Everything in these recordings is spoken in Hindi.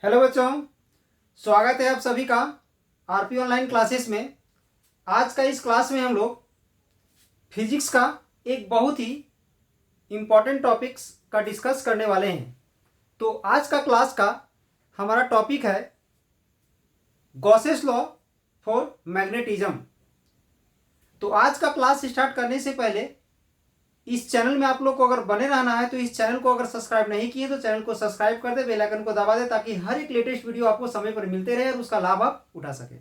हेलो बच्चों, स्वागत है आप सभी का आरपी ऑनलाइन क्लासेस में। आज का इस क्लास में हम लोग फिजिक्स का एक बहुत ही इम्पॉर्टेंट टॉपिक्स का डिस्कस करने वाले हैं। तो आज का क्लास का हमारा टॉपिक है गॉसेस लॉ फॉर मैग्नेटिज्म। तो आज का क्लास स्टार्ट करने से पहले इस चैनल में आप लोग को अगर बने रहना है तो इस चैनल को अगर सब्सक्राइब नहीं किए तो चैनल को सब्सक्राइब कर दे, बेल आइकन को दबा दे ताकि हर एक लेटेस्ट वीडियो आपको समय पर मिलते रहे और उसका लाभ आप उठा सके।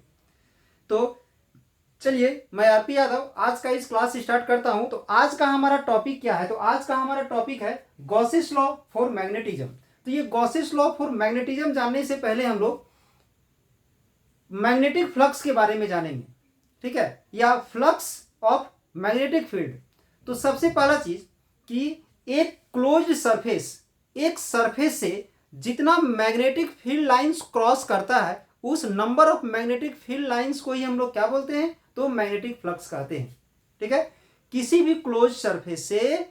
तो चलिए, मैं आरपी यादव आज का इस क्लास स्टार्ट करता हूं। तो आज का हमारा टॉपिक क्या है? तो आज का हमारा टॉपिक है गॉसेस लॉ फॉर मैग्नेटिज्म। तो ये गॉसेस लॉ फॉर मैग्नेटिज्म जानने से पहले हम लोग मैग्नेटिक फ्लक्स के बारे में जानेंगे, ठीक है, या फ्लक्स ऑफ मैग्नेटिक फील्ड। तो सबसे पहला चीज कि एक क्लोज्ड सरफेस, एक सरफेस से जितना मैग्नेटिक फील्ड लाइंस क्रॉस करता है उस number of magnetic field lines को ही हम लोग क्या बोलते हैं? तो मैग्नेटिक फ्लक्स कहते हैं, ठीक है। किसी भी क्लोज सरफेस से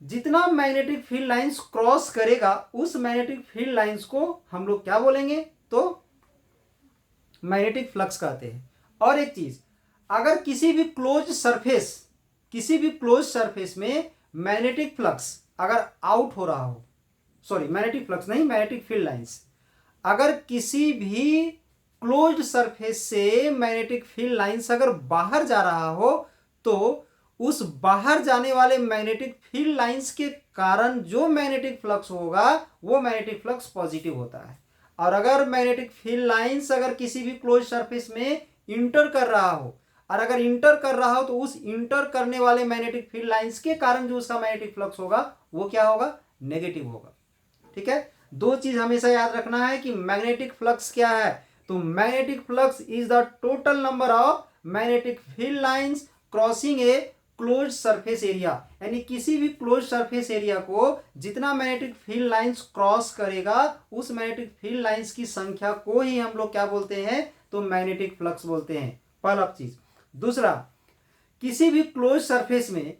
जितना मैग्नेटिक फील्ड लाइंस क्रॉस करेगा उस मैग्नेटिक फील्ड लाइंस को हम लोग क्या बोलेंगे? तो मैग्नेटिक फ्लक्स कहते हैं। और एक चीज, अगर किसी भी क्लोज सरफेस में मैग्नेटिक फ्लक्स अगर आउट हो रहा हो, सॉरी मैग्नेटिक फ्लक्स नहीं, मैग्नेटिक फील्ड लाइंस, अगर किसी भी क्लोज्ड सरफेस से मैग्नेटिक फील्ड लाइंस अगर बाहर जा रहा हो तो उस बाहर जाने वाले मैग्नेटिक फील्ड लाइंस के कारण जो मैग्नेटिक फ्लक्स होगा वो मैग्नेटिक फ्लक्स पॉजिटिव होता है। और अगर मैग्नेटिक फील्ड लाइंस अगर किसी भी क्लोज सरफेस में इंटर कर रहा हो, और अगर इंटर कर रहा हो तो उस इंटर करने वाले मैग्नेटिक फील्ड लाइंस के कारण जो उसका मैग्नेटिक फ्लक्स होगा वो क्या होगा? नेगेटिव होगा, ठीक है। दो चीज हमेशा याद रखना है कि मैग्नेटिक फ्लक्स क्या है। तो magnetic flux is the total number of magnetic field lines crossing a close surface area, यानी किसी भी क्लोज सरफेस एरिया को जितना मैग्नेटिक फील्ड लाइंस क्रॉस करेगा उस मैग्नेटिक फील्ड लाइंस की संख्या को ही हम लोग क्या बोलते हैं? तो मैग्नेटिक फ्लक्स बोलते हैं, पहला चीज। दूसरा, किसी भी क्लोज सरफेस में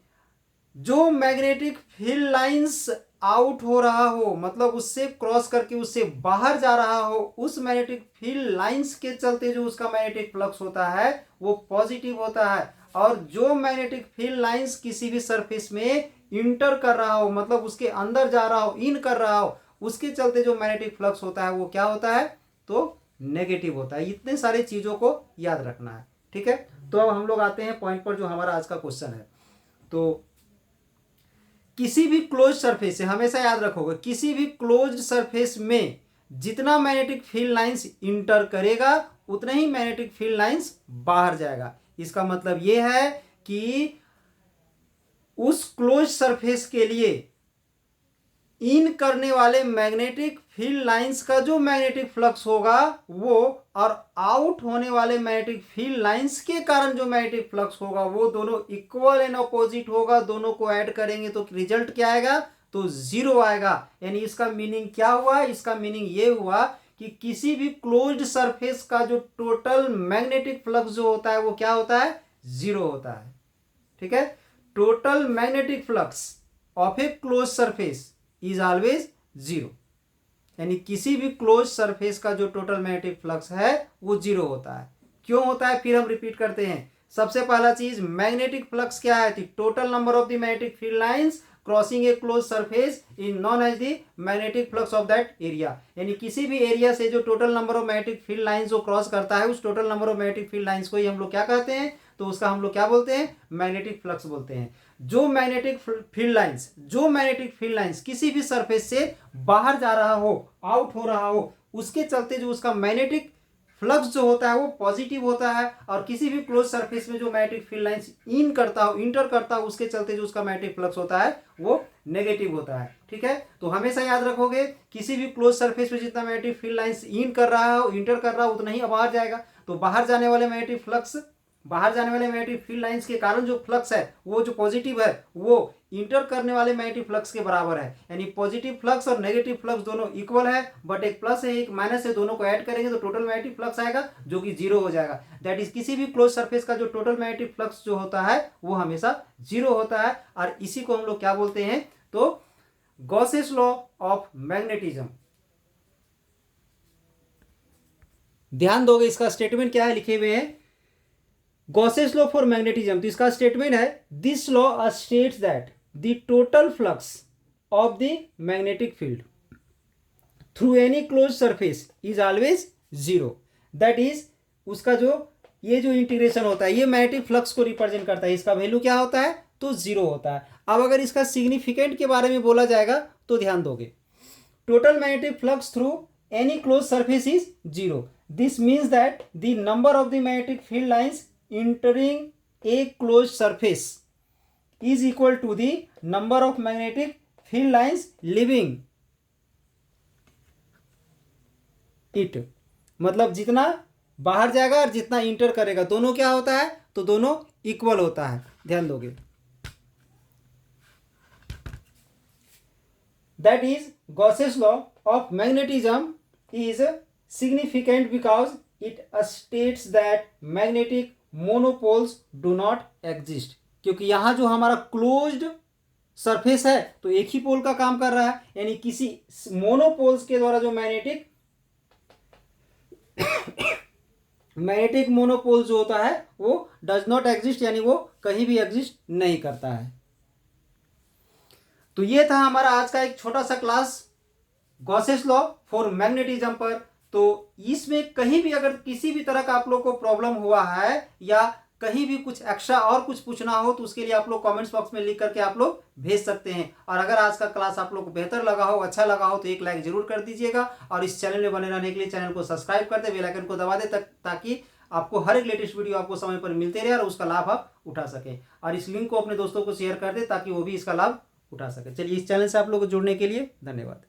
जो मैग्नेटिक फील्ड लाइंस आउट हो रहा हो, मतलब उससे क्रॉस करके उससे बाहर जा रहा हो, उस मैग्नेटिक फील्ड लाइंस के चलते जो उसका मैग्नेटिक फ्लक्स होता है वो पॉजिटिव होता है। और जो मैग्नेटिक फील्ड लाइंस किसी भी सरफेस में इंटर कर रहा हो, मतलब उसके अंदर जा रहा हो, इन कर रहा हो, उसके चलते जो मैग्नेटिक फ्लक्स होता है वो क्या होता है? तो नेगेटिव होता है। इतने सारे चीजों को याद रखना है, ठीक है। तो अब हम लोग आते हैं पॉइंट पर जो हमारा आज का क्वेश्चन है। तो किसी भी क्लोज सरफेस से, हमेशा याद रखोगे, किसी भी क्लोज्ड सरफेस में जितना मैग्नेटिक फील्ड लाइंस इंटर करेगा उतना ही मैग्नेटिक फील्ड लाइंस बाहर जाएगा। इसका मतलब यह है कि उस क्लोज सरफेस के लिए इन करने वाले मैग्नेटिक फील्ड लाइंस का जो मैग्नेटिक फ्लक्स होगा वो, और आउट होने वाले मैग्नेटिक फील्ड लाइंस के कारण जो मैग्नेटिक फ्लक्स होगा वो दोनों इक्वल एंड अपोजिट होगा। दोनों को ऐड करेंगे तो रिजल्ट क्या आएगा? तो जीरो आएगा। यानी इसका मीनिंग क्या हुआ? इसका मीनिंग ये हुआ कि किसी भी क्लोज्ड सरफेस का जो टोटल मैग्नेटिक फ्लक्स जो होता है वो क्या होता है? जीरो होता है, ठीक है। Total magnetic flux of A close surface is always zero, यानी किसी भी क्लोज सरफेस का जो टोटल मैग्नेटिक फ्लक्स है वो जीरो होता है। क्यों होता है? फिर हम रिपीट करते हैं। सबसे पहला चीज, मैग्नेटिक फ्लक्स क्या है? Total number of the magnetic field lines crossing a close surface is known as the magnetic flux of that area, यानी किसी भी एरिया से जो total number of magnetic field lines जो क्रॉस करता है उस total number of magnetic field lines को ही हम लोग क्या कहते हैं? तो उसका हम लोग क्या बोलते हैं? मैग्नेटिक फ्लक्स बोलते हैं। जो मैग्नेटिक फील्ड लाइंस किसी भी सरफेस से बाहर जा रहा हो, आउट हो रहा हो, उसके चलते जो उसका मैग्नेटिक फ्लक्स जो होता है वो पॉजिटिव होता है। और किसी भी क्लोज सरफेस में जो मैग्नेटिक फील्ड लाइंस इंटर करता हो, उसके चलते जो उसका मैग्नेटिक फ्लक्स होता है वो नेगेटिव होता है, ठीक है। तो हमेशा याद रखोगे, किसी भी क्लोज सरफेस में जितना मैग्नेटिक फील्ड लाइंस इंटर कर रहा हो उतना ही बाहर जाएगा। तो बाहर जाने वाले मैग्नेटिक फील्ड लाइंस के कारण जो फ्लक्स है वो जो पॉजिटिव है वो इंटर करने वाले मैग्नेटिक फ्लक्स के बराबर है। यानी पॉजिटिव फ्लक्स और नेगेटिव फ्लक्स दोनों इक्वल है, बट एक प्लस है एक माइनस है, दोनों को ऐड करेंगे तो टोटल मैग्नेटिक फ्लक्स आएगा जो कि जीरो हो जाएगा। दैट इज, किसी भी क्लोज सरफेस का जो टोटल मैग्नेटिक फ्लक्स जो होता है वो हमेशा जीरो होता है। और इसी को हम लोग क्या बोलते हैं? तो गॉसेस लॉ ऑफ मैग्नेटिज्म। ध्यान दोगे, इसका स्टेटमेंट क्या है, लिखे हुए हैं गॉसेस लॉ फॉर मैग्नेटिज्म। तो इसका स्टेटमेंट है this law states that the total flux of the magnetic field through any close surface is always zero. That is उसका जो ये जो इंटीग्रेशन होता है ये मैग्नेटिक फ्लक्स को रिप्रेजेंट करता है, इसका वैल्यू क्या होता है, तो जीरो होता है। अब अगर इसका सिग्निफिकेंट के बारे में बोला जाएगा तो ध्यान दोगे, total magnetic flux through any close surface is zero. This means that the number of the magnetic field lines entering a close surface is equal to the number of magnetic field lines leaving it. मतलब जितना बाहर जाएगा और जितना इंटर करेगा दोनों क्या होता है, तो दोनों इक्वल होता है। ध्यान दोगे, that is Gauss's law of magnetism is significant because it states that magnetic monopoles do not exist. क्योंकि यहां जो हमारा क्लोज्ड सरफेस है तो एक ही पोल का काम कर रहा है, यानी किसी मोनोपोल्स के द्वारा जो मैग्नेटिक मोनोपोल जो होता है वो डज नॉट एग्जिस्ट, यानी वो कहीं भी एग्जिस्ट नहीं करता है। तो ये था हमारा आज का एक छोटा सा class Gauss's law for magnetism पर। तो इसमें कहीं भी अगर किसी भी तरह का आप लोग को प्रॉब्लम हुआ है या कहीं भी कुछ एक्स्ट्रा और कुछ पूछना हो तो उसके लिए आप लोग कमेंट्स बॉक्स में लिख करके आप लोग भेज सकते हैं। और अगर आज का क्लास आप लोग को बेहतर लगा हो, अच्छा लगा हो, तो एक लाइक जरूर कर दीजिएगा और इस चैनल में बने रहने के लिए चैनल को सब्सक्राइब कर दे, बेल आइकन को दबा दे ताकि आपको हर एक लेटेस्ट वीडियो आपको समय पर मिलते रहे और उसका लाभ आप उठा सकें। और इस लिंक को अपने दोस्तों को शेयर कर दे ताकि वो भी इसका लाभ उठा सके। चलिए, इस चैनल से आप लोग को जुड़ने के लिए धन्यवाद।